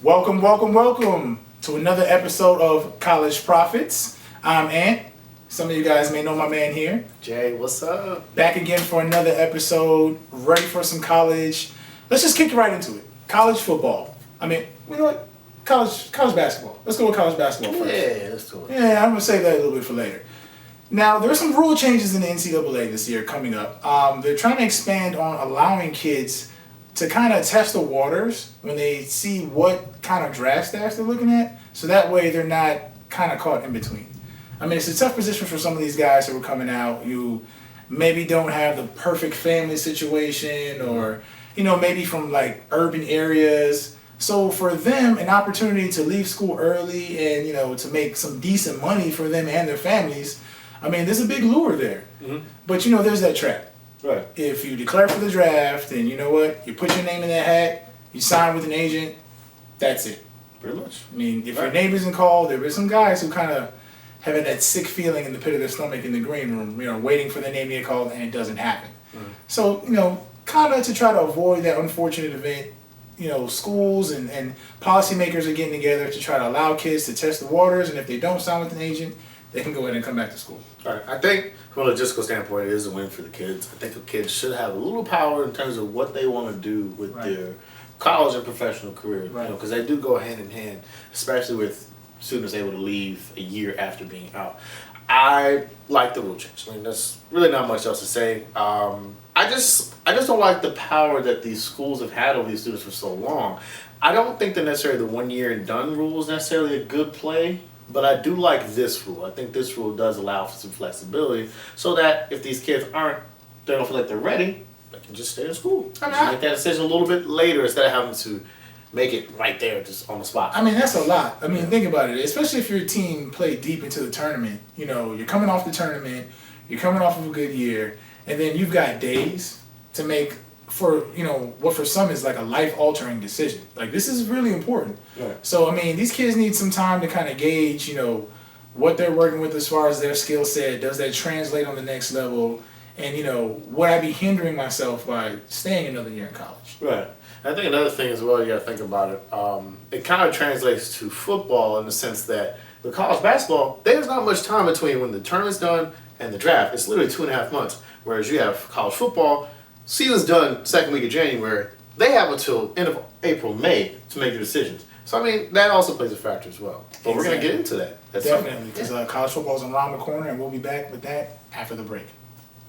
Welcome, welcome, welcome to another episode of College Profits. I'm Ant. Some of you guys may know my man here. Jay, what's up? Back again for another episode, ready for some college. Let's just kick right into it. College football. You know what? College basketball. Let's go with college basketball first. Yeah, let's do it. Yeah, I'm going to save that a little bit for later. Now, there are some rule changes in the NCAA this year coming up. They're trying to expand on allowing kids to kind of test the waters when they see what kind of draft stats they're looking at, so that way they're not kind of caught in between. It's a tough position for some of these guys who are coming out. You maybe don't have the perfect family situation, or maybe from like urban areas. So for them, an opportunity to leave school early and to make some decent money for them and their families. There's a big lure there. Mm-hmm. But there's that trap. Right. If you declare for the draft, and you know what, you put your name in that hat, you sign with an agent, that's it. Pretty much. If your name isn't called, there are some guys who kind of have that sick feeling in the pit of their stomach in the green room, waiting for their name to get called, and it doesn't happen. Mm-hmm. So, kind of to try to avoid that unfortunate event, schools and policymakers are getting together to try to allow kids to test the waters, and if they don't sign with an agent, they can go ahead and come back to school. All right. I think from a logistical standpoint, it is a win for the kids. I think the kids should have a little power in terms of what they want to do with their college and professional career. Right. Because they do go hand in hand, especially with students able to leave a year after being out. I like the rule change. There's really not much else to say. I just don't like the power that these schools have had over these students for so long. I don't think that necessarily the 1 year and done rule is necessarily a good play. But I do like this rule. I think this rule does allow for some flexibility so that if these kids they don't feel like they're ready, they can just stay in school. Just make that decision a little bit later instead of having to make it right there, just on the spot. That's a lot. Think about it. Especially if your team played deep into the tournament. You're coming off the tournament, you're coming off of a good year, and then you've got days to make for what for some is like a life-altering decision. Like, this is really important. Right. So these kids need some time to kind of gauge what they're working with as far as their skill set. Does that translate on the next level? And would I be hindering myself by staying another year in college? Right. I think another thing as well, you got to think about it. It kind of translates to football in the sense that with college basketball, there's not much time between when the tournament's done and the draft. It's literally 2.5 months. Whereas you have college football, season's done second week of January. They have until end of April, May to make their decisions. So that also plays a factor as well. But We're going to get into that. Definitely, because college football's around the corner, and we'll be back with that after the break.